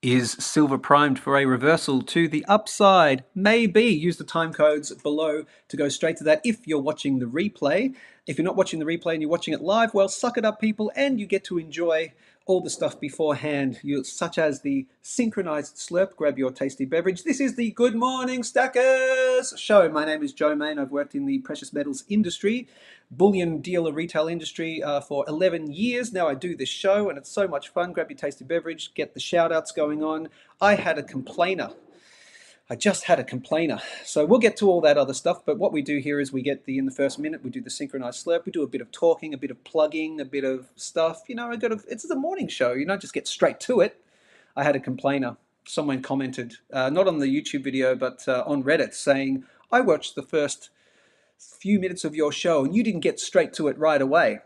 Is silver primed for a reversal to the upside? Maybe. Use the time codes below to go straight to that if you're watching the replay. If you're not watching the replay and you're watching it live, well, suck it up, people, and you get to enjoy all the stuff beforehand, such as the synchronized slurp. Grab your tasty beverage. This is the Good Morning Stackers show. My name is Joe Main. I've worked in the precious metals industry, bullion dealer retail industry for 11 years. Now I do this show and it's so much fun. Grab your tasty beverage, get the shout outs going on. I had a complainer. I just had a complainer. So we'll get to all that other stuff, but what we do here is we get in the first minute, we do the synchronized slurp, we do a bit of talking, a bit of plugging, a bit of stuff. It's the morning show, just get straight to it. I had a complainer. Someone commented, not on the YouTube video, but on Reddit, saying, I watched the first few minutes of your show and you didn't get straight to it right away.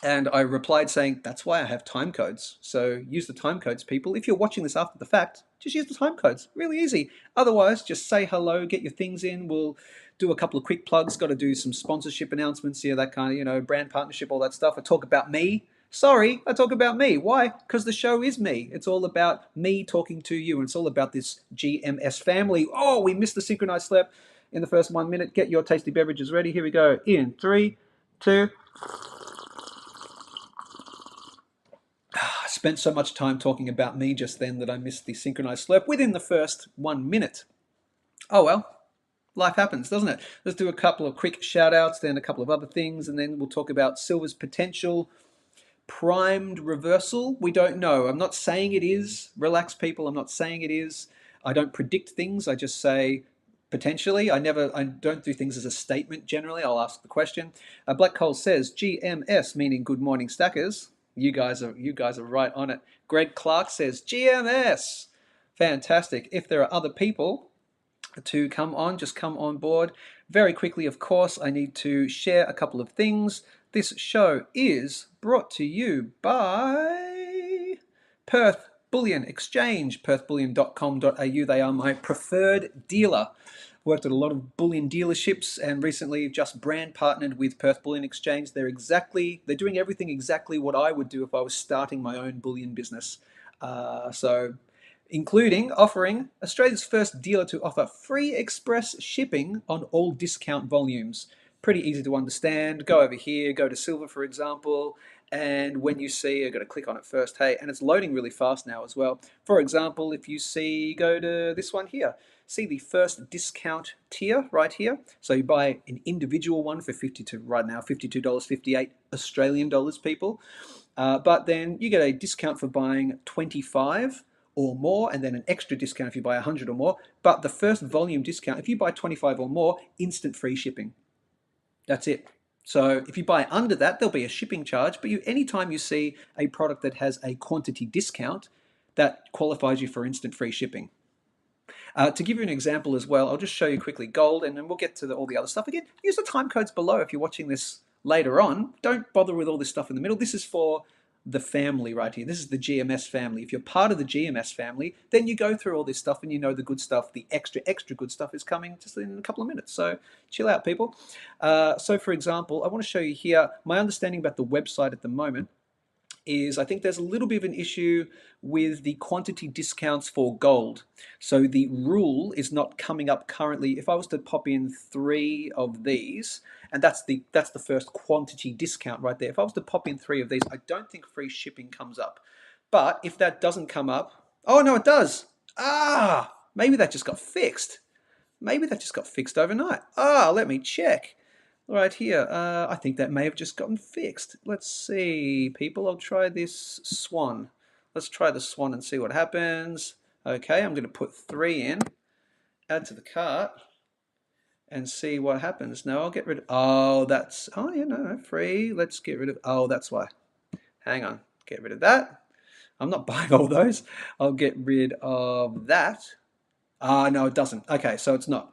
And I replied saying, that's why I have time codes. So use the time codes, people. If you're watching this after the fact, just use the time codes. Really easy. Otherwise, just say hello, get your things in. We'll do a couple of quick plugs. Got to do some sponsorship announcements here, that kind of, brand partnership, all that stuff. I talk about me. Sorry, I talk about me. Why? Because the show is me. It's all about me talking to you, and it's all about this GMS family. Oh, we missed the synchronized slurp in the first 1 minute. Get your tasty beverages ready. Here we go. In 3, 2. I spent so much time talking about me just then that I missed the synchronized slurp within the first 1 minute. Oh well, life happens, doesn't it? Let's do a couple of quick shout outs, then a couple of other things, and then we'll talk about silver's potential primed reversal. We don't know. I'm not saying it is. Relax, people. I'm not saying it is. I don't predict things. I just say potentially. I don't do things as a statement generally. I'll ask the question. Black Coal says GMS, meaning Good Morning Stackers. You guys are right on it. Greg Clark says GMS. Fantastic. If there are other people to come on, just come on board. Very quickly, of course, I need to share a couple of things. This show is brought to you by Perth Bullion Exchange, perthbullion.com.au. They are my preferred dealer. Worked at a lot of bullion dealerships and recently just brand partnered with Perth Bullion Exchange. They're doing everything exactly what I would do if I was starting my own bullion business. Including offering Australia's first dealer to offer free express shipping on all discount volumes. Pretty easy to understand. Go over here, go to silver, for example, and when you see, I've got to click on it first, hey, and it's loading really fast now as well. For example, if you see, go to this one here, see the first discount tier right here. So you buy an individual one for right now, $52.58 Australian dollars, people. But then you get a discount for buying 25 or more, and then an extra discount if you buy 100 or more. But the first volume discount, if you buy 25 or more, instant free shipping. That's it. So if you buy under that, there'll be a shipping charge, but anytime you see a product that has a quantity discount, that qualifies you for instant free shipping. To give you an example as well, I'll just show you quickly gold, and then we'll get to all the other stuff. Again, use the time codes below if you're watching this later on. Don't bother with all this stuff in the middle. This is for the family right here. This is the GMS family. If you're part of the GMS family, then you go through all this stuff and you know the good stuff, the extra good stuff is coming just in a couple of minutes. So chill out, people. So for example, I want to show you here, my understanding about the website at the moment is I think there's a little bit of an issue with the quantity discounts for gold. So the rule is not coming up currently. If I was to pop in 3 of these, and that's the first quantity discount right there. If I was to pop in 3 of these, I don't think free shipping comes up. But if that doesn't come up, oh no, it does. Maybe that just got fixed. Maybe that just got fixed overnight. Let me check. Right here, I think that may have just gotten fixed. Let's see, people. I'll try this swan. Let's try the swan and see what happens. Okay, I'm going to put 3 in, add to the cart, and see what happens. Now I'll get rid of, free. Let's get rid of, that's why. Hang on, get rid of that. I'm not buying all those. I'll get rid of that. No, it doesn't. Okay, so it's not.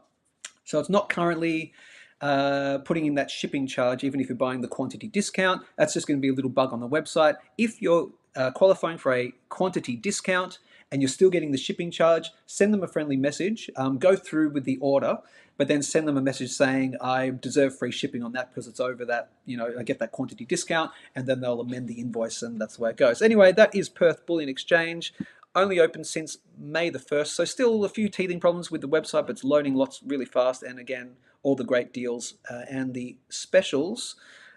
So it's not currently putting in that shipping charge, even if you're buying the quantity discount. That's just going to be a little bug on the website. If you're qualifying for a quantity discount and you're still getting the shipping charge, send them a friendly message. Go through with the order, but then send them a message saying, I deserve free shipping on that because it's over that, I get that quantity discount, and then they'll amend the invoice, and that's the way it goes. Anyway, that is Perth Bullion Exchange. only open since May the 1st, so still a few teething problems with the website, but it's loading lots really fast. And again, all the great deals and the specials.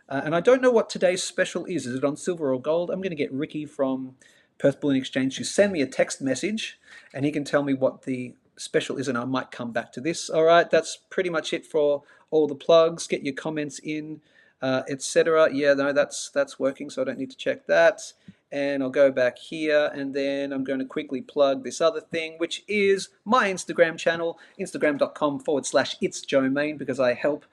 And I don't know what today's special is. Is it on silver or gold? I'm going to get Ricky from Perth Bullion Exchange to send me a text message, and he can tell me what the special is, and I might come back to this. All right, that's pretty much it for all the plugs. Get your comments in, etc. Yeah, no, that's working, so I don't need to check that. And I'll go back here, and then I'm going to quickly plug this other thing, which is my Instagram channel, instagram.com/itsjoemain, because I help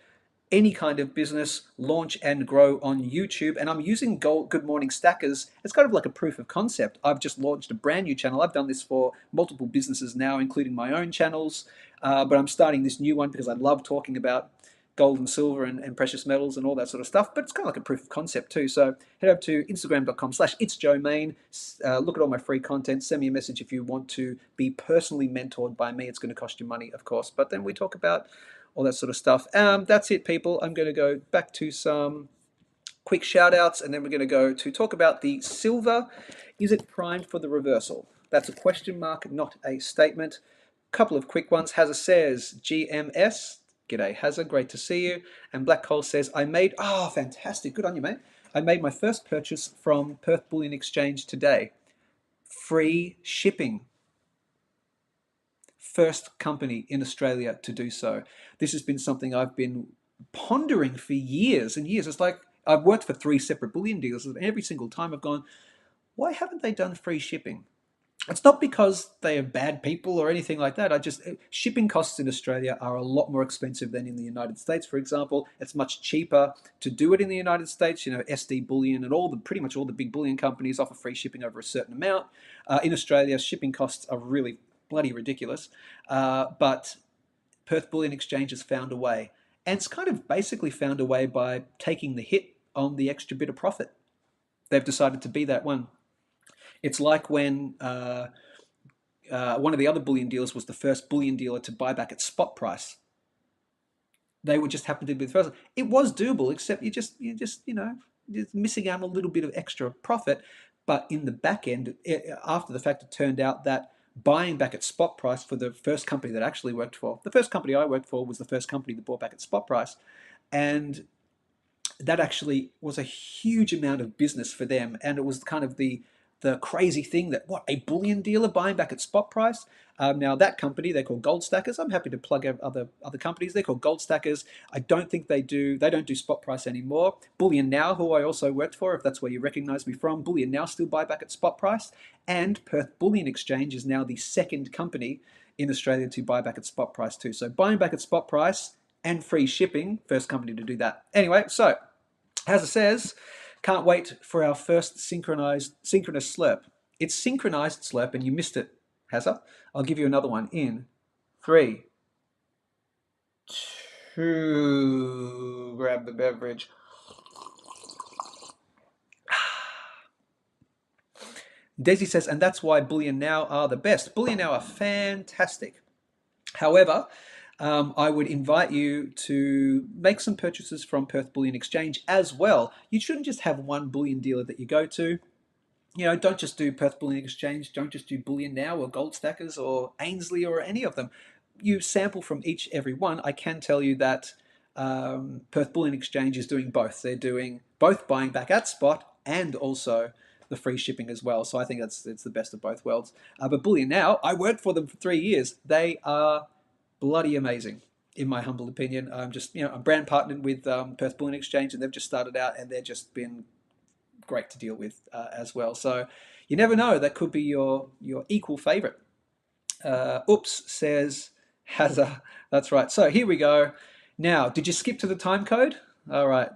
any kind of business launch and grow on YouTube. And I'm using Good Morning Stackers. It's kind of like a proof of concept. I've just launched a brand new channel. I've done this for multiple businesses now, including my own channels. But I'm starting this new one because I love talking about gold and silver and precious metals and all that sort of stuff. But it's kind of like a proof of concept too. So head over to instagram.com/itsjoemain. Look at all my free content. Send me a message if you want to be personally mentored by me. It's going to cost you money, of course. But then we talk about all that sort of stuff. That's it, people. I'm going to go back to some quick shout outs, and then we're going to go to talk about the silver. Is it primed for the reversal? That's a question mark, not a statement. Couple of quick ones. Hazza says, GMS. G'day, Hazza. Great to see you. And Black Hole says, fantastic. Good on you, mate. I made my first purchase from Perth Bullion Exchange today. Free shipping. First company in Australia to do so. This has been something I've been pondering for years and years. It's like I've worked for 3 separate bullion dealers, and every single time I've gone, why haven't they done free shipping? It's not because they are bad people or anything like that. Shipping costs in Australia are a lot more expensive than in the United States, for example. It's much cheaper to do it in the United States. You know, SD Bullion and pretty much all the big bullion companies offer free shipping over a certain amount. In Australia, shipping costs are really bloody ridiculous. But Perth Bullion Exchange has found a way. And it's kind of basically found a way by taking the hit on the extra bit of profit. They've decided to be that one. It's like when one of the other bullion dealers was the first bullion dealer to buy back at spot price. They would just happen to be the first. It was doable, except you're just missing out on a little bit of extra profit. But in the back end, after the fact, it turned out that buying back at spot price for the first company that actually worked for, the first company I worked for was the first company that bought back at spot price. And that actually was a huge amount of business for them. And it was kind of the crazy thing that, a bullion dealer buying back at spot price? Now that company, they're called Goldstackers. I'm happy to plug other companies. They're called Goldstackers. I don't think they don't do spot price anymore. Bullion Now, who I also worked for, if that's where you recognize me from, Bullion Now still buy back at spot price. And Perth Bullion Exchange is now the second company in Australia to buy back at spot price too. So buying back at spot price and free shipping, first company to do that. Anyway, so as it says, can't wait for our first synchronous slurp. It's synchronized slurp, and you missed it, Hazza. I'll give you another one in 3, 2. Grab the beverage. Daisy says, and that's why Bullion Now are the best. Bullion Now are fantastic. However, I would invite you to make some purchases from Perth Bullion Exchange as well. You shouldn't just have one bullion dealer that you go to. You know, don't just do Perth Bullion Exchange. Don't just do Bullion Now or Goldstackers or Ainslie or any of them. You sample from every one. I can tell you that Perth Bullion Exchange is doing both. They're doing both buying back at spot and also the free shipping as well. So I think it's the best of both worlds. But Bullion Now, I worked for them for 3 years. They are bloody amazing, in my humble opinion. I'm brand partnered with Perth Bullion Exchange, and they've just started out, and they've just been great to deal with as well. So you never know, that could be your equal favorite. Oops, says Hazza. That's right. So here we go. Now, did you skip to the time code? All right.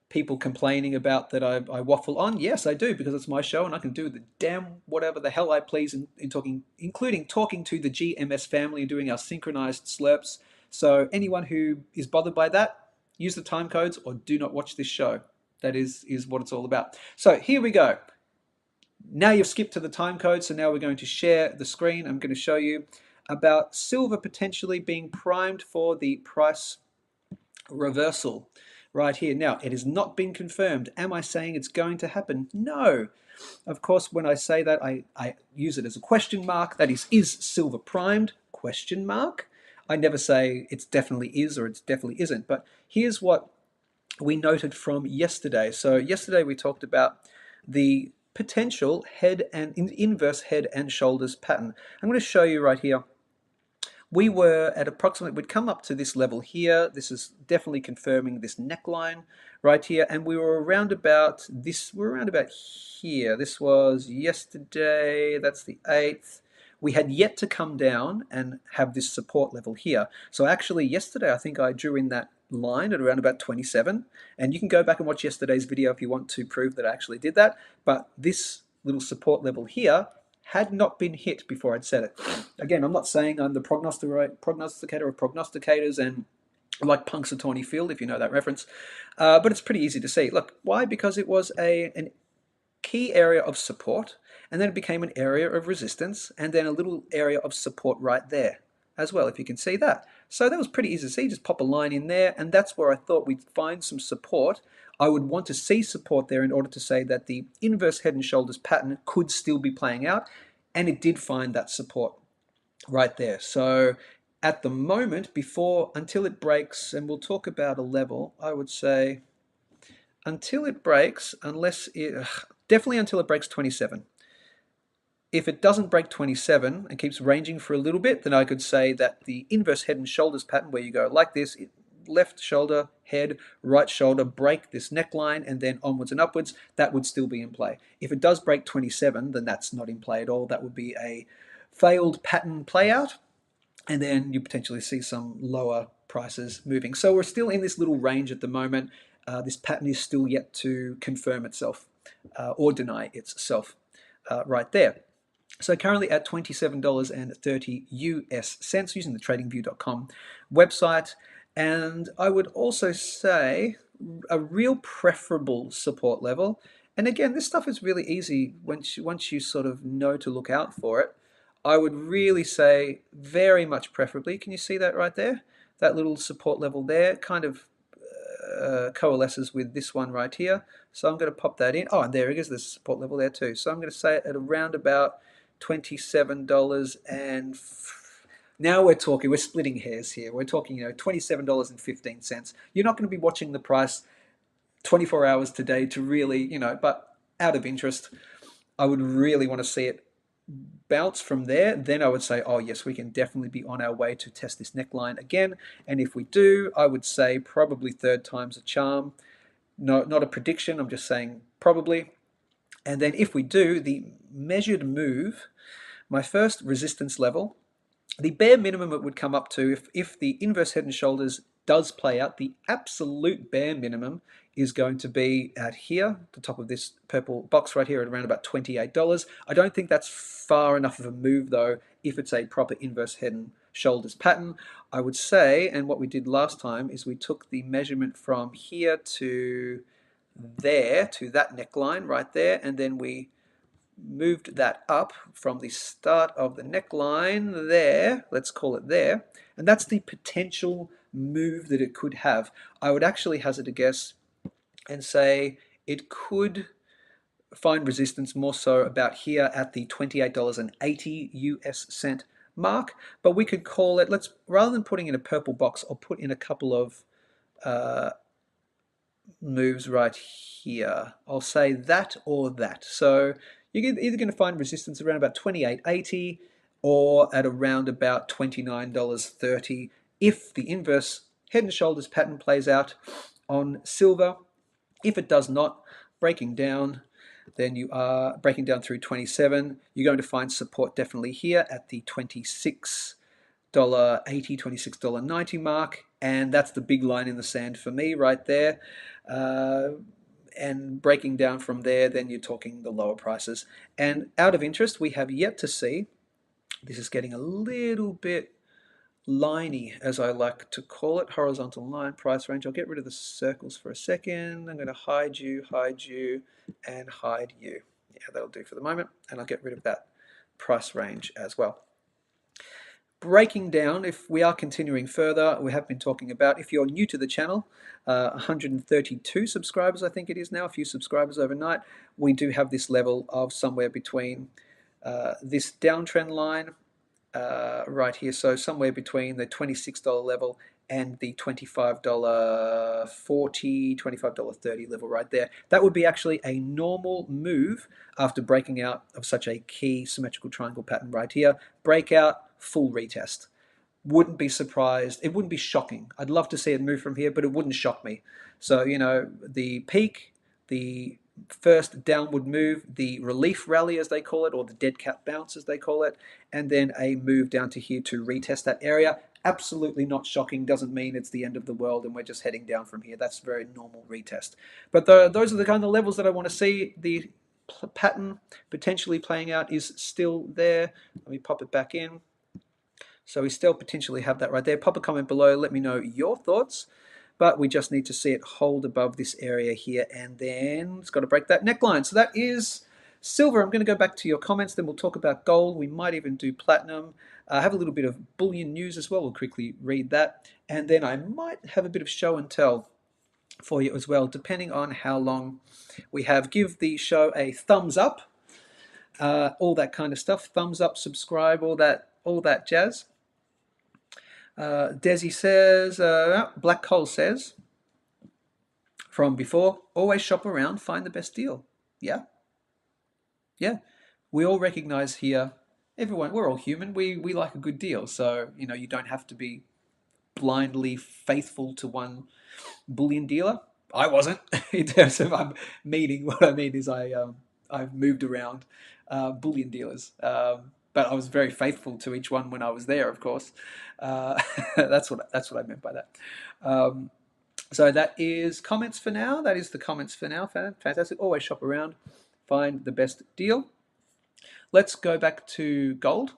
People complaining about that I waffle on. Yes, I do, because it's my show and I can do the damn whatever the hell I please including talking to the GMS family and doing our synchronized slurps. So anyone who is bothered by that, use the time codes or do not watch this show. That is what it's all about. So here we go. Now you've skipped to the time code, so now we're going to share the screen. I'm going to show you about silver potentially being primed for the price reversal right here. Now, it has not been confirmed. Am I saying it's going to happen? No. Of course, when I say that, I use it as a question mark. That is silver primed? Question mark. I never say it's definitely is or it's definitely isn't. But here's what we noted from yesterday. So yesterday we talked about the potential head and inverse head and shoulders pattern. I'm going to show you right here. We were at approximately, we'd come up to this level here. This is definitely confirming this neckline right here. And we were around about this, we're around about here. This was yesterday, that's the 8th. We had yet to come down and have this support level here. So actually yesterday, I think I drew in that line at around about 27. And you can go back and watch yesterday's video if you want to prove that I actually did that. But this little support level here had not been hit before I'd said it. Again, I'm not saying I'm the prognosticator of prognosticators and like Punxsutawney Field, if you know that reference, but it's pretty easy to see. Look, why? Because it was an key area of support, and then it became an area of resistance, and then a little area of support right there as well, if you can see that. So that was pretty easy to see. Just pop a line in there, and that's where I thought we'd find some support. I would want to see support there in order to say that the inverse head and shoulders pattern could still be playing out, and it did find that support right there. So at the moment, until it breaks, and we'll talk about a level, I would say until it breaks, definitely until it breaks 27. If it doesn't break 27 and keeps ranging for a little bit, then I could say that the inverse head and shoulders pattern, where you go like this, left shoulder, head, right shoulder, break this neckline, and then onwards and upwards, that would still be in play. If it does break 27, then that's not in play at all. That would be a failed pattern play out, and then you potentially see some lower prices moving. So we're still in this little range at the moment. This pattern is still yet to confirm itself or deny itself right there. So currently at $27.30 US cents using the tradingview.com website. And I would also say a real preferable support level. And again, this stuff is really easy once you sort of know to look out for it. I would really say very much preferably, can you see that right there? That little support level there kind of coalesces with this one right here. So I'm going to pop that in. Oh, and there it is, there's a support level there too. So I'm going to say it at around about $27 and now we're talking, we're splitting hairs here. We're talking, $27.15. You're not going to be watching the price 24 hours today to really, but out of interest, I would really want to see it bounce from there. Then I would say, oh yes, we can definitely be on our way to test this neckline again. And if we do, I would say probably third time's a charm. No, not a prediction, I'm just saying probably. And then if we do, the measured move, my first resistance level, the bare minimum it would come up to, if the inverse head and shoulders does play out, the absolute bare minimum is going to be at here, the top of this purple box right here at around about $28. I don't think that's far enough of a move though, if it's a proper inverse head and shoulders pattern. I would say, and what we did last time is we took the measurement from here to there, to that neckline right there, and then we moved that up from the start of the neckline there, let's call it there, and that's the potential move that it could have. I would actually hazard a guess and say it could find resistance more so about here at the $28.80 US cent mark, but we could call it, let's, rather than putting in a purple box, I'll put in a couple of moves right here. I'll say that or that. So you're either going to find resistance around about $28.80 or at around about $29.30 if the inverse head and shoulders pattern plays out on silver. If it does not, breaking down, then you are breaking down through 27. You're going to find support definitely here at the $26.80, $26.90 mark, and that's the big line in the sand for me right there. And breaking down from there, then you're talking the lower prices. And out of interest, we have yet to see, this is getting a little bit liney, as I like to call it, horizontal line, price range. I'll get rid of the circles for a second. I'm going to hide you, and hide you. Yeah, that'll do for the moment. And I'll get rid of that price range as well. breaking down, if we are continuing further, we have been talking about, if you're new to the channel, 132 subscribers I think it is now, a few subscribers overnight, we do have this level of somewhere between this downtrend line right here, so somewhere between the $26 level and the $25.40, $25.30 level right there. That would be actually a normal move after breaking out of such a key symmetrical triangle pattern right here. Breakout, full retest. Wouldn't be surprised. It wouldn't be shocking. I'd love to see it move from here, but it wouldn't shock me. So, you know, the peak, the first downward move, the relief rally as they call it, or the dead cat bounce as they call it, and then a move down to here to retest that area. Absolutely not shocking. Doesn't mean it's the end of the world and we're just heading down from here. That's a very normal retest. But those are the kind of levels that I want to see. The pattern potentially playing out is still there. Let me pop it back in. So we still potentially have that right there. Pop a comment below. Let me know your thoughts. But we just need to see it hold above this area here, and then it's got to break that neckline. So that is silver. I'm going to go back to your comments, then we'll talk about gold. We might even do platinum. Have a little bit of bullion news as well. We'll quickly read that. And then I might have a bit of show and tell for you as well, depending on how long we have. Give the show a thumbs up, all that kind of stuff. Thumbs up, subscribe, all that jazz. Desi says, Black Coal says, from before, always shop around, find the best deal. Yeah. Yeah. We all recognize here, everyone, we're all human. We like a good deal. So, you know, you don't have to be blindly faithful to one bullion dealer. I wasn't in terms of I'm meeting. What I mean is I've moved around bullion dealers. But I was very faithful to each one when I was there, of course. That's what I meant by that. So that is comments for now. That is the comments for now. Fantastic. Always shop around, find the best deal. Let's go back to gold,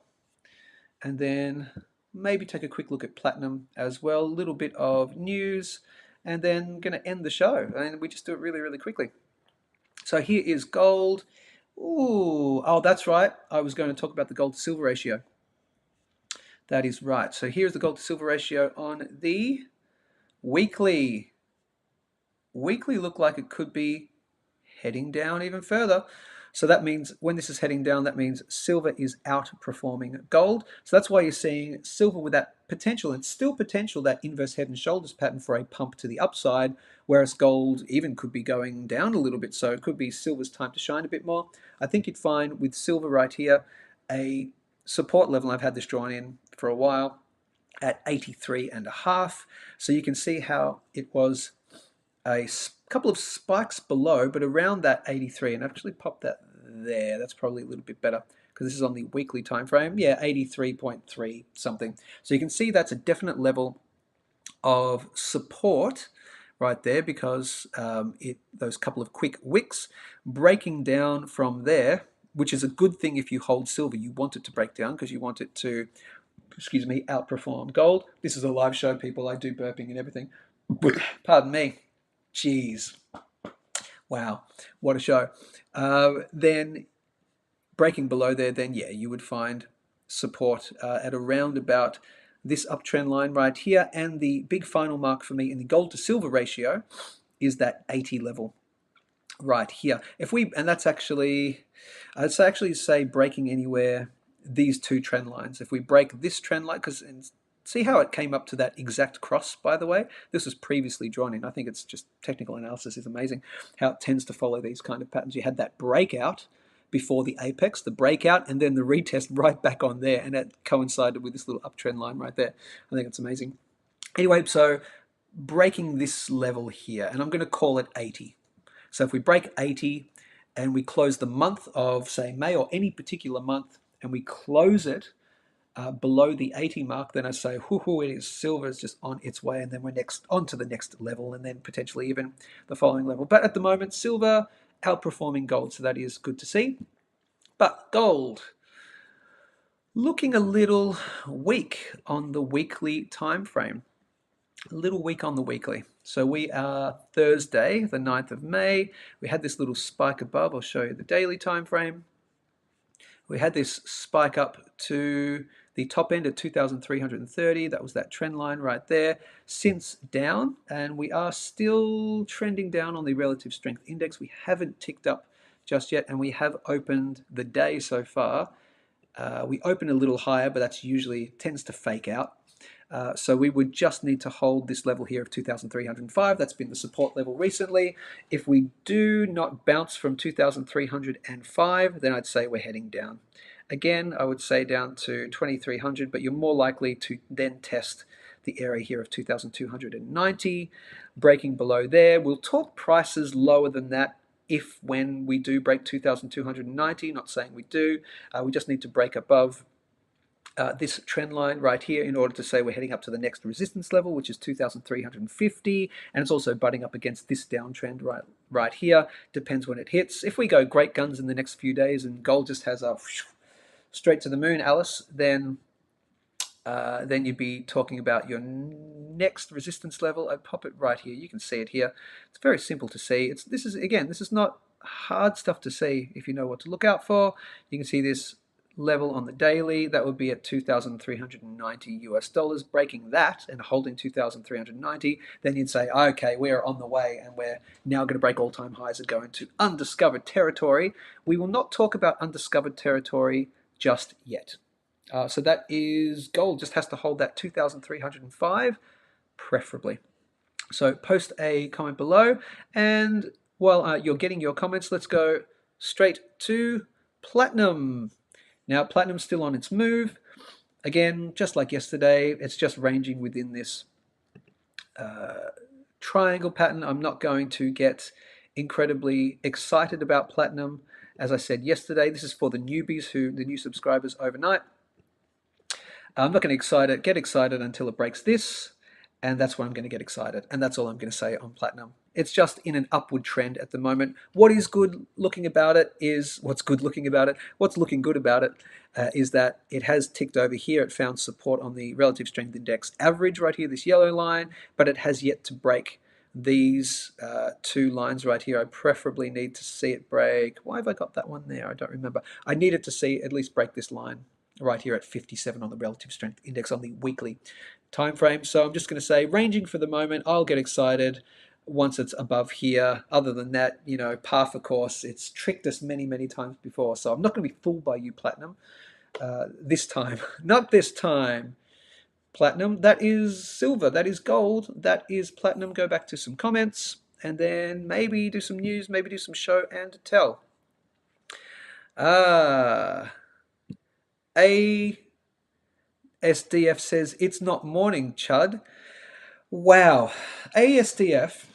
and then maybe take a quick look at platinum as well. A little bit of news, and then going to end the show. And we just do it really, really quickly. So here is gold. Ooh, oh, that's right. I was going to talk about the gold to silver ratio. That is right. So here's the gold to silver ratio on the weekly. Weekly look like it could be heading down even further. So that means when this is heading down, that means silver is outperforming gold. So that's why you're seeing silver with that potential, and still potential, that inverse head and shoulders pattern for a pump to the upside, whereas gold even could be going down a little bit. So it could be silver's time to shine a bit more. I think you'd find with silver right here a support level. I've had this drawn in for a while at 83.5. So you can see how it was a couple of spikes below, but around that 83, and I've actually popped that there. That's probably a little bit better because this is on the weekly time frame. Yeah, 83.3 something. So you can see that's a definite level of support right there, because those couple of quick wicks breaking down from there, which is a good thing if you hold silver. You want it to break down because you want it to, excuse me, outperform gold. This is a live show, people. I do burping and everything. Pardon me. Jeez. Wow, what a show. Then breaking below there, then yeah, you would find support at around about this uptrend line right here. And the big final mark for me in the gold to silver ratio is that 80 level right here. And that's actually, I'd actually say breaking anywhere these two trend lines. If we break this trend line, because see how it came up to that exact cross, by the way? This was previously drawn in. I think it's just technical analysis is amazing how it tends to follow these kind of patterns. You had that breakout before the apex, the breakout, and then the retest right back on there, and it coincided with this little uptrend line right there. I think it's amazing. Anyway, so breaking this level here, and I'm going to call it 80. So if we break 80 and we close the month of, say, May, or any particular month, and we close it below the 80 mark, then I say, whoo, it is, silver is just on its way, and then we're on to the next level, and then potentially even the following level. But at the moment, silver outperforming gold, so that is good to see. But gold looking a little weak on the weekly time frame. A little weak on the weekly. So we are Thursday, the 9th of May. We had this little spike above. I'll show you the daily time frame. We had this spike up to The top end at 2,330, that was that trend line right there. Since down, and we are still trending down on the relative strength index. We haven't ticked up just yet, and we have opened the day so far. We open a little higher, but that's usually tends to fake out. So we would just need to hold this level here of 2,305. That's been the support level recently. If we do not bounce from 2,305, then I'd say we're heading down. Again, I would say down to 2,300, but you're more likely to then test the area here of 2,290, breaking below there. We'll talk prices lower than that if when we do break 2,290, not saying we do. We just need to break above this trend line right here in order to say we're heading up to the next resistance level, which is 2,350, and it's also butting up against this downtrend right here. Depends when it hits. If we go great guns in the next few days and gold just has a straight to the moon, Alice, then you'd be talking about your next resistance level. I pop it right here. You can see it here. It's very simple to see. This is not hard stuff to see if you know what to look out for. You can see this level on the daily. That would be at 2,390 US dollars. Breaking that and holding 2,390, then you'd say, okay, we're on the way and we're now going to break all-time highs and go into undiscovered territory. We will not talk about undiscovered territory just yet. So that is gold, just has to hold that 2,305 preferably. So post a comment below, and while you're getting your comments, let's go straight to platinum. Now platinum's still on its move. Again, just like yesterday, it's just ranging within this triangle pattern. I'm not going to get incredibly excited about platinum. As I said yesterday, this is for the newbies, the new subscribers overnight. I'm not going to get excited until it breaks this, and that's when I'm going to get excited, and that's all I'm going to say on platinum. It's just in an upward trend at the moment. What's good looking about it is that it has ticked over here. It found support on the relative strength index average right here, this yellow line, but it has yet to break these two lines right here. I preferably need to see it break. Why have I got that one there? I don't remember. I needed to see at least break this line right here at 57 on the relative strength index on the weekly time frame. So I'm just going to say ranging for the moment. I'll get excited once it's above here. Other than that, you know, par for course. It's tricked us many, many times before. So I'm not going to be fooled by you, platinum, this time. Not this time. Platinum, that is silver, that is gold, that is platinum. Go back to some comments and then maybe do some news, maybe do some show and tell. ASDF says, it's not morning, Chud. Wow. ASDF,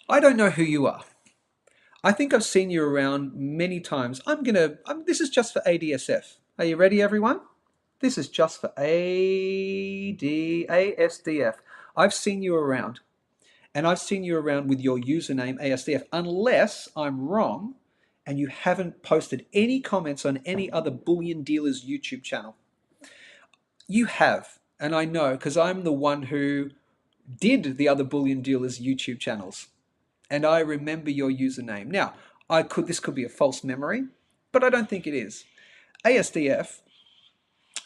I don't know who you are. I think I've seen you around many times. This is just for ADSF. Are you ready, everyone? This is just for ASDF. I've seen you around. And I've seen you around with your username ASDF, unless I'm wrong and you haven't posted any comments on any other bullion dealer's YouTube channel. You have, and I know because I'm the one who did the other bullion dealers' YouTube channels, and I remember your username. Now, this could be a false memory, but I don't think it is. ASDF,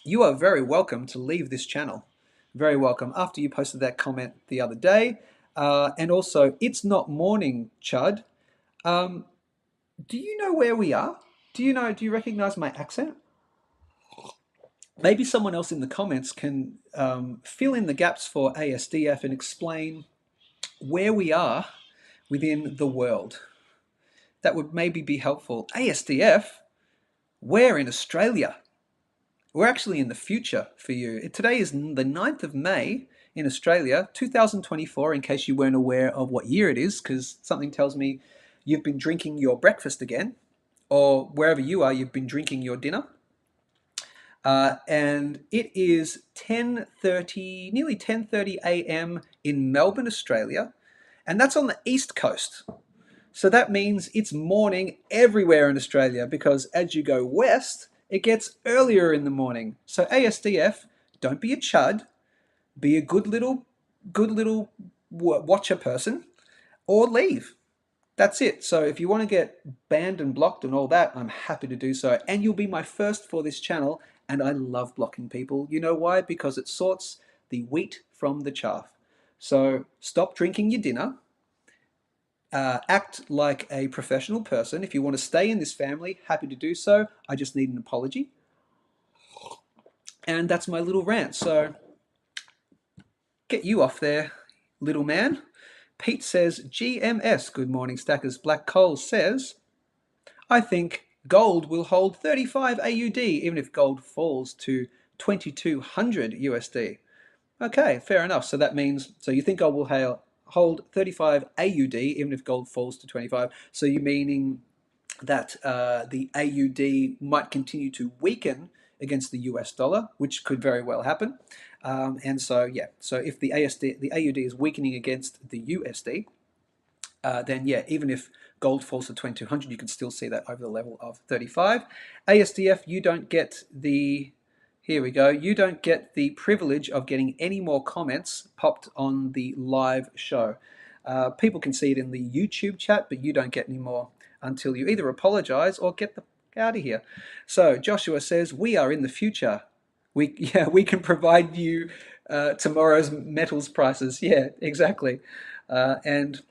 you are very welcome to leave this channel. Very welcome. After you posted that comment the other day, and also, it's not morning, Chud. Do you know where we are? Do you recognize my accent? Maybe someone else in the comments can fill in the gaps for ASDF and explain where we are within the world. That would maybe be helpful. ASDF, we're in Australia. We're actually in the future for you. Today is the 9th of May in Australia, 2024, in case you weren't aware of what year it is, because something tells me you've been drinking your breakfast again, or wherever you are, you've been drinking your dinner. And it is 10:30, nearly 10:30 a.m. in Melbourne, Australia, and that's on the East Coast. So that means it's morning everywhere in Australia, because as you go west, it gets earlier in the morning. So ASDF, don't be a chud, be a good little watcher person, or leave. That's it. So if you want to get banned and blocked and all that, I'm happy to do so. And you'll be my first for this channel And I love blocking people. You know why? Because it sorts the wheat from the chaff. So stop drinking your dinner. Act like a professional person. If you want to stay in this family, happy to do so. I just need an apology. And that's my little rant. So get you off there, little man. Pete says, GMS, good morning, Stackers. Black Coal says, I think gold will hold 35 AUD, even if gold falls to 2200 USD. Okay, fair enough. So that means, so you think gold will hold 35 AUD, even if gold falls to 25. So you're meaning that the AUD might continue to weaken against the US dollar, which could very well happen. And so, yeah, so if the AUD is weakening against the USD, then yeah, even if gold falls to 2200, you can still see that over the level of 35. ASDF, you don't get the, here we go, you don't get the privilege of getting any more comments popped on the live show. People can see it in the YouTube chat, but you don't get any more until you either apologize or get the out of here. So Joshua says, we are in the future. We can provide you tomorrow's metals prices. Yeah, exactly. And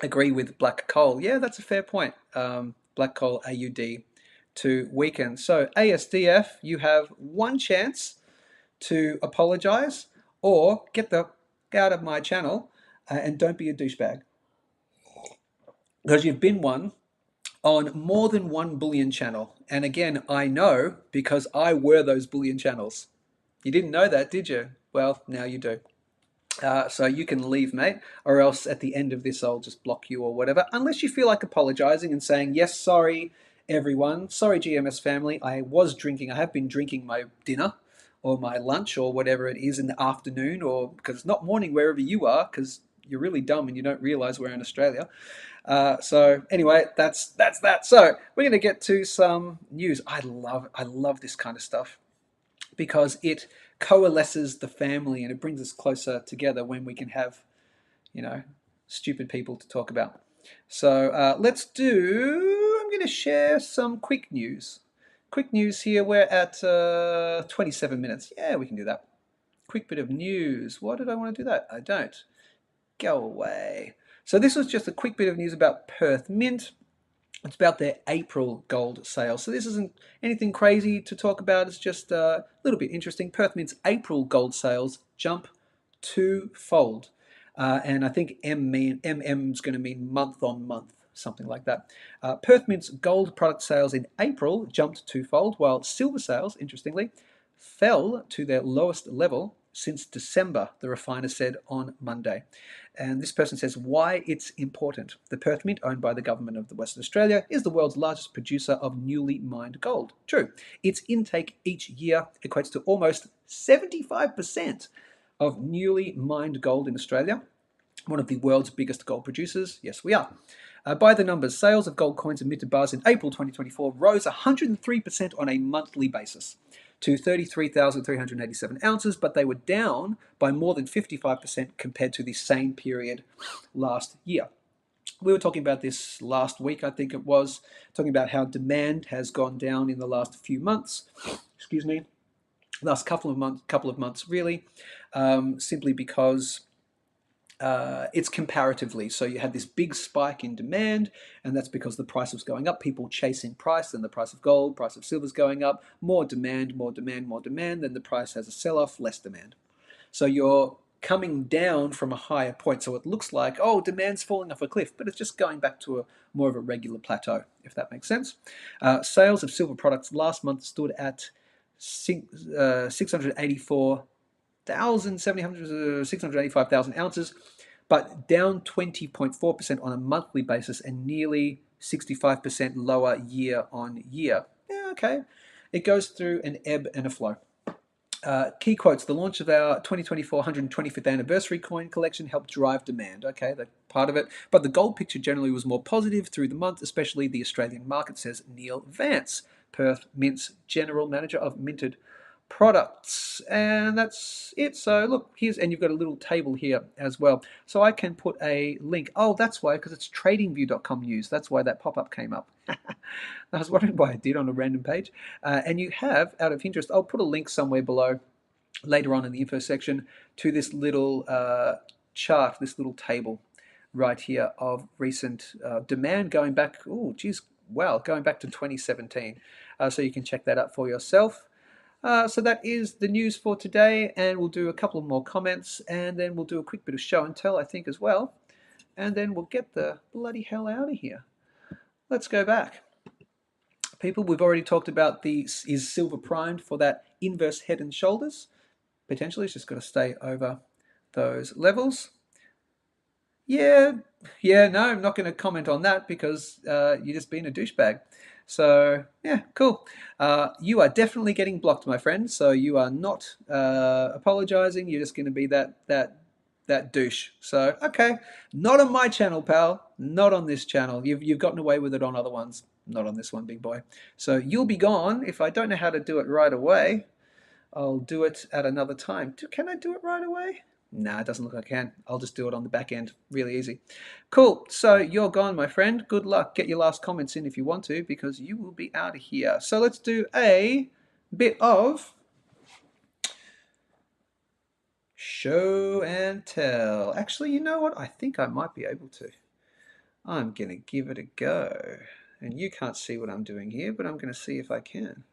agree with black coal. Yeah, that's a fair point. Black coal AUD to weaken. So ASDF, you have one chance to apologize or get the out of my channel and don't be a douchebag. Because you've been one on more than one bullion channel. And again, I know because I were those bullion channels. You didn't know that, did you? Well, now you do. So you can leave, mate, or else at the end of this I'll just block you or whatever, unless you feel like apologizing and saying, yes, sorry, everyone. Sorry, GMS family. I have been drinking my dinner or my lunch or whatever it is in the afternoon, or because it's not morning wherever you are, because you're really dumb and you don't realize we're in Australia. So anyway, that's that. So we're going to get to some news. I love this kind of stuff because it coalesces the family and it brings us closer together when we can have, stupid people to talk about. So I'm going to share some quick news. Quick news here. We're at 27 minutes. Yeah, we can do that. Quick bit of news. Why did I want to do that? I don't. Go away. So this was just a quick bit of news about Perth Mint. It's about their April gold sales. So this isn't anything crazy to talk about. It's just a little bit interesting. Perth Mint's April gold sales jump twofold. And I think MM is going to mean month on month, something like that. Perth Mint's gold product sales in April jumped twofold, while silver sales, interestingly, fell to their lowest level since December, the refiner said on Monday. And this person says why it's important. The Perth Mint, owned by the government of Western Australia, is the world's largest producer of newly mined gold. True. Its intake each year equates to almost 75% of newly mined gold in Australia. One of the world's biggest gold producers. Yes, we are. By the numbers, sales of gold coins and minted bars in April 2024 rose 103% on a monthly basis to 33,387 ounces, but they were down by more than 55% compared to the same period last year. We were talking about this last week, I think it was, talking about how demand has gone down in the last few months. Excuse me, last couple of months really, simply because it's comparatively. So you had this big spike in demand, and that's because the price was going up. People chasing price, then the price of gold, price of silver is going up. More demand, then the price has a sell-off, less demand. So you're coming down from a higher point. So it looks like, oh, demand's falling off a cliff, but it's just going back to more of a regular plateau, if that makes sense. Sales of silver products last month stood at 685,000 ounces, but down 20.4% on a monthly basis and nearly 65% lower year on year. Yeah, okay. It goes through an ebb and a flow. Key quotes: the launch of our 2024 125th anniversary coin collection helped drive demand. Okay, that's part of it. But the gold picture generally was more positive through the month, especially the Australian market, says Neil Vance, Perth Mint's general manager of minted products, and that's it. So look, and you've got a little table here as well. So I can put a link. Oh, that's why, because it's tradingview.com news. That's why that pop-up came up. I was wondering why it did on a random page. And you have, out of interest, I'll put a link somewhere below later on in the info section to this little chart, this little table right here of recent demand going back, oh geez, wow, going back to 2017. So you can check that out for yourself. So that is the news for today, and we'll do a couple of more comments, and then we'll do a quick bit of show and tell, I think, as well. And then we'll get the bloody hell out of here. Let's go back. People, we've already talked about is silver primed for that inverse head and shoulders. Potentially, it's just got to stay over those levels. Yeah, no, I'm not going to comment on that because you're just being a douchebag. So, yeah, cool. You are definitely getting blocked, my friend. So you are not apologizing. You're just going to be that douche. So, okay, not on my channel, pal. Not on this channel. You've gotten away with it on other ones. Not on this one, big boy. So you'll be gone. If I don't know how to do it right away, I'll do it at another time. Can I do it right away? Nah, it doesn't look like I can. I'll just do it on the back end. Really easy. Cool. So you're gone, my friend. Good luck. Get your last comments in if you want to, because you will be out of here. So let's do a bit of show and tell. Actually, you know what? I think I might be able to. I'm going to give it a go. And you can't see what I'm doing here, but I'm going to see if I can.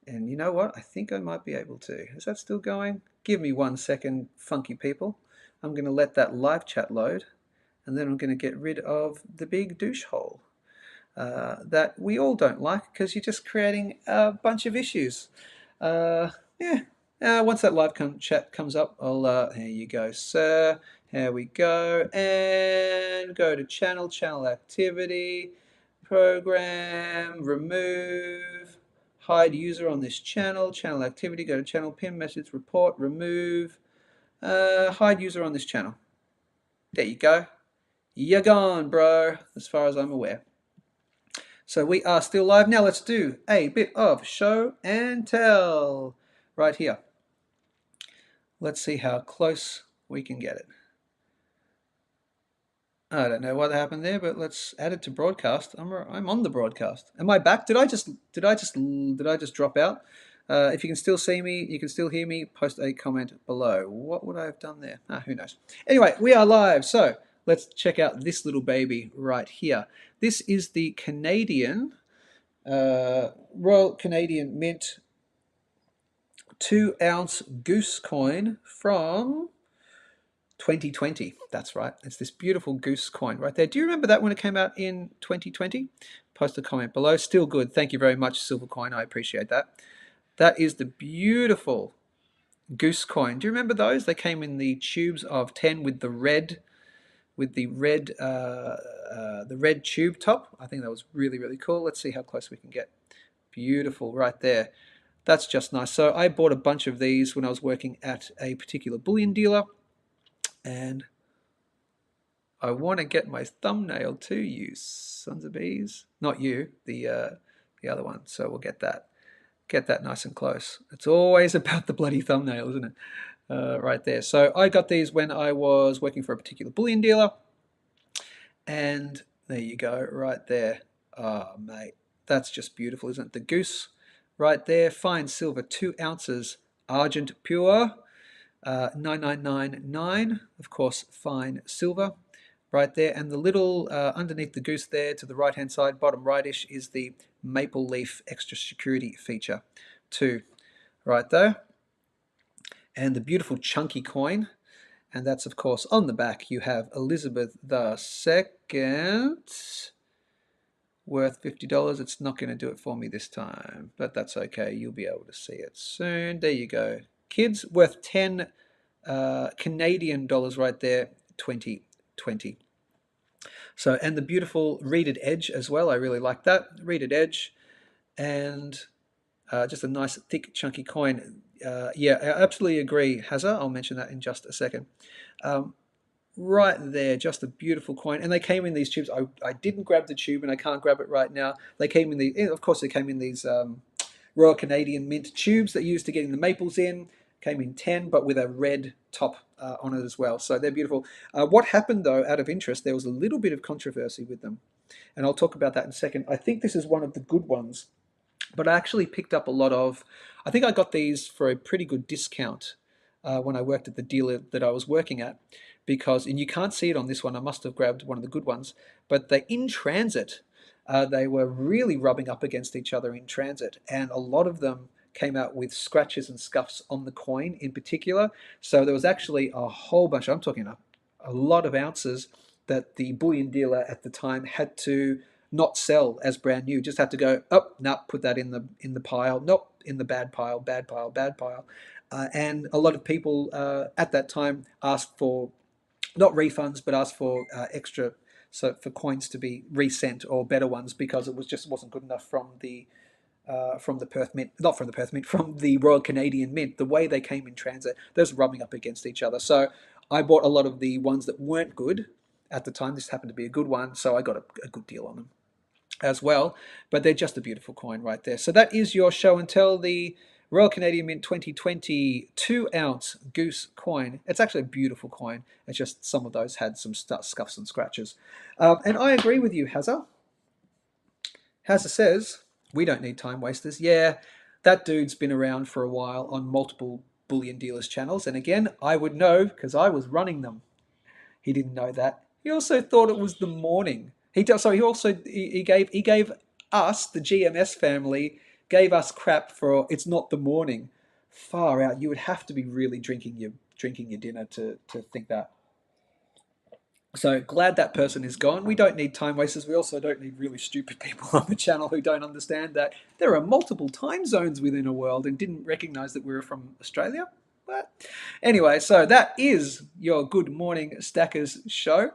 And you know what? I think I might be able to. Is that still going? Give me 1 second, funky people. I'm going to let that live chat load, and then I'm going to get rid of the big douche hole that we all don't like, because you're just creating a bunch of issues. Yeah. Once that live chat comes up, I'll. Here you go, sir. Here we go, and go to channel activity, program, remove. Hide user on this channel activity, go to channel, pin, message, report, remove, hide user on this channel. There you go. You're gone, bro, as far as I'm aware. So we are still live. Now let's do a bit of show and tell right here. Let's see how close we can get it. I don't know what happened there, but let's add it to broadcast. I'm on the broadcast. Am I back? Did I just drop out? If you can still see me, you can still hear me, post a comment below. What would I have done there? Who knows? Anyway, we are live. So let's check out this little baby right here. This is the Canadian Royal Canadian Mint 2-ounce Goose coin from 2020. That's right. It's this beautiful Goose coin right there. Do you remember that when it came out in 2020? Post a comment below. Still good. Thank you very much, Silver Coin. I appreciate that. That is the beautiful Goose coin. Do you remember those? They came in the tubes of 10 with the red tube top. I think that was really, really cool. Let's see how close we can get. Beautiful right there. That's just nice. So I bought a bunch of these when I was working at a particular bullion dealer. And I want to get my thumbnail to you, sons of bees. Not you, the other one. So we'll get that nice and close. It's always about the bloody thumbnail, isn't it? Right there. So I got these when I was working for a particular bullion dealer. And there you go, right there. Oh, mate, that's just beautiful, isn't it? The Goose right there. Fine silver, 2 ounces, argent pure. 9999, of course, fine silver right there. And the little underneath the Goose there to the right hand side, bottom rightish, is the maple leaf extra security feature too, right there. And the beautiful chunky coin, and that's of course on the back. You have Elizabeth II, worth $50. It's not going to do it for me this time, but that's okay. You'll be able to see it soon. There you go. Kids, worth 10 Canadian dollars right there, 2020. So, and the beautiful reeded edge as well. I really like that. Reeded edge, and just a nice thick chunky coin. Yeah, I absolutely agree, Hazza. I'll mention that in just a second. Right there, just a beautiful coin. And they came in these tubes. I didn't grab the tube, and I can't grab it right now. They came in of course they came in these Royal Canadian Mint tubes that you used to getting the maples in. Came in 10, but with a red top on it as well. So they're beautiful. What happened, though, out of interest, there was a little bit of controversy with them. And I'll talk about that in a second. I think this is one of the good ones, but I actually picked up a lot of, I think I got these for a pretty good discount when I worked at the dealer that I was working at, because, and you can't see it on this one, I must have grabbed one of the good ones, but they in transit, they were really rubbing up against each other in transit, and a lot of them came out with scratches and scuffs on the coin in particular. So there was actually a whole bunch, I'm talking a lot of ounces that the bullion dealer at the time had to not sell as brand new. Just had to go, oh, no, put that in the pile. Nope, in the bad pile, bad pile, bad pile. And a lot of people at that time asked for not refunds, but asked for extra, so for coins to be resent or better ones, because it was just wasn't good enough from the Perth Mint, not from the Perth Mint, from the Royal Canadian Mint. The way they came in transit, they're just rubbing up against each other. So I bought a lot of the ones that weren't good at the time. This happened to be a good one, so I got a good deal on them as well. But they're just a beautiful coin right there. So that is your show and tell, the Royal Canadian Mint 2020 2-ounce Goose coin. It's actually a beautiful coin. It's just some of those had some scuffs and scratches. And I agree with you, Hazza. Hazza says, we don't need time wasters. Yeah, that dude's been around for a while on multiple bullion dealers channels. And again, I would know because I was running them. He didn't know that. He also thought it was the morning. He gave us, the GMS family, gave us crap for it's not the morning. Far out. You would have to be really drinking your dinner to think that. So glad that person is gone. We don't need time wasters. We also don't need really stupid people on the channel who don't understand that there are multiple time zones within a world and didn't recognize that we were from Australia. But anyway, so that is your Good Morning Stackers show.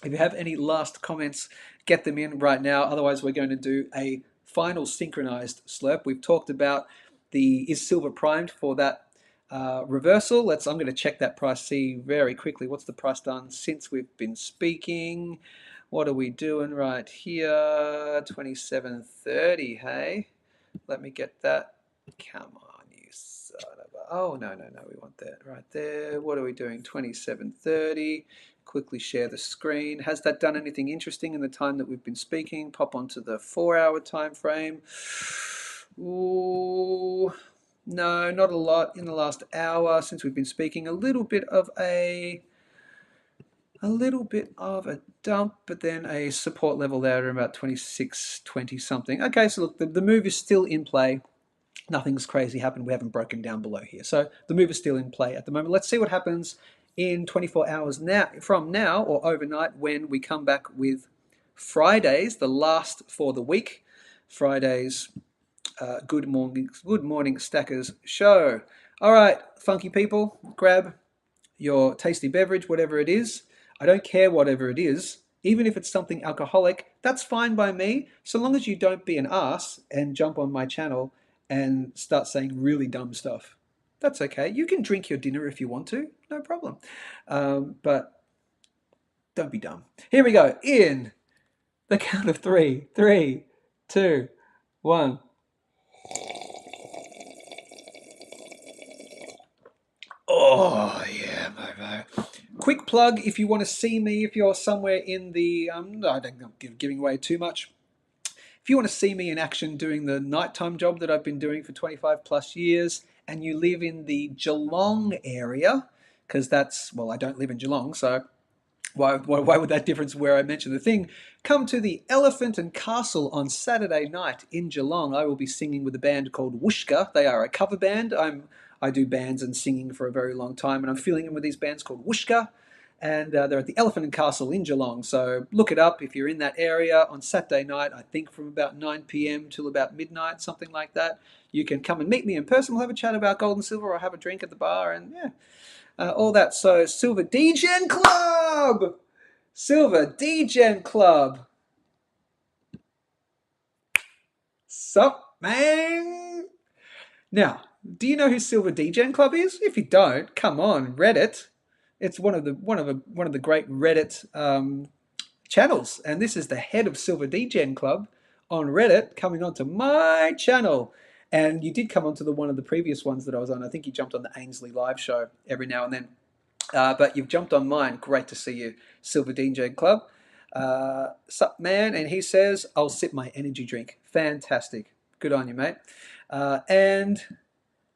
If you have any last comments, get them in right now. Otherwise, we're going to do a final synchronized slurp. We've talked about is silver primed for that reversal. I'm going to check that price, see very quickly what's the price done since we've been speaking. What are we doing right here? 27.30. Hey, let me get that. Come on, you son of a... Oh, no, we want that right there. What are we doing? 27.30. Quickly share the screen. Has that done anything interesting in the time that we've been speaking? Pop onto the 4-hour time frame. Ooh, no, not a lot in the last hour since we've been speaking. A little bit of a dump, but then a support level there at about 26.20 something. Okay, so look, the move is still in play. Nothing's crazy happened. We haven't broken down below here. So the move is still in play at the moment. Let's see what happens in 24 hours from now or overnight when we come back with Fridays, the last for the week. Fridays, Good Morning Stackers show. All right, funky people, grab your tasty beverage, whatever it is. I don't care whatever it is. Even if it's something alcoholic, that's fine by me, so long as you don't be an ass and jump on my channel and start saying really dumb stuff. That's okay. You can drink your dinner if you want to, no problem. But don't be dumb. Here we go. In the count of 3, 3, 2, 1. Oh, yeah, Movo. Quick plug, if you want to see me, if you're somewhere in the... I don't know, giving away too much. If you want to see me in action doing the nighttime job that I've been doing for 25 plus years, and you live in the Geelong area, because that's, well, I don't live in Geelong, so why would that difference where I mention the thing? Come to the Elephant and Castle on Saturday night in Geelong. I will be singing with a band called Whooshka. They are a cover band. I do bands and singing for a very long time, and I'm filling in with these bands called Whooshka, and they're at the Elephant and Castle in Geelong. So look it up if you're in that area on Saturday night, I think from about 9 p.m. till about midnight, something like that. You can come and meet me in person. We'll have a chat about gold and silver, or have a drink at the bar, and yeah, all that. So Silver DGen Club! Silver DGen Club! Sup, man? Now, do you know who Silver DGen Club is? If you don't, come on, Reddit. It's one of the great Reddit channels, and this is the head of Silver DGen Club on Reddit coming onto my channel And you did come onto one of the previous ones that I was on. I think you jumped on the Ainslie live show every now and then. But you've jumped on mine. Great to see you, Silver DJ Club. Sup, man? And he says, I'll sip my energy drink. Fantastic. Good on you, mate. And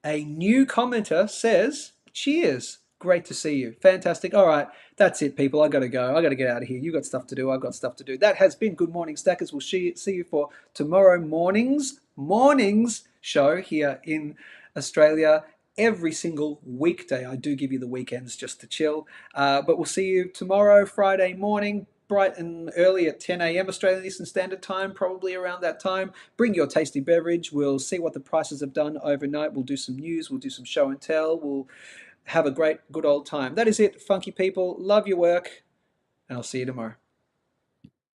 a new commenter says, cheers. Great to see you. Fantastic. All right. That's it, people. I got to go. I got to get out of here. You got stuff to do. I've got stuff to do. That has been Good Morning Stackers. We'll see you for tomorrow morning's show here in Australia. Every single weekday. I do give you the weekends just to chill. But we'll see you tomorrow, Friday morning, bright and early at 10 a.m. Australian Eastern Standard Time, probably around that time. Bring your tasty beverage. We'll see what the prices have done overnight. We'll do some news. We'll do some show and tell. We'll have a great, good old time. That is it, funky people. Love your work, and I'll see you tomorrow.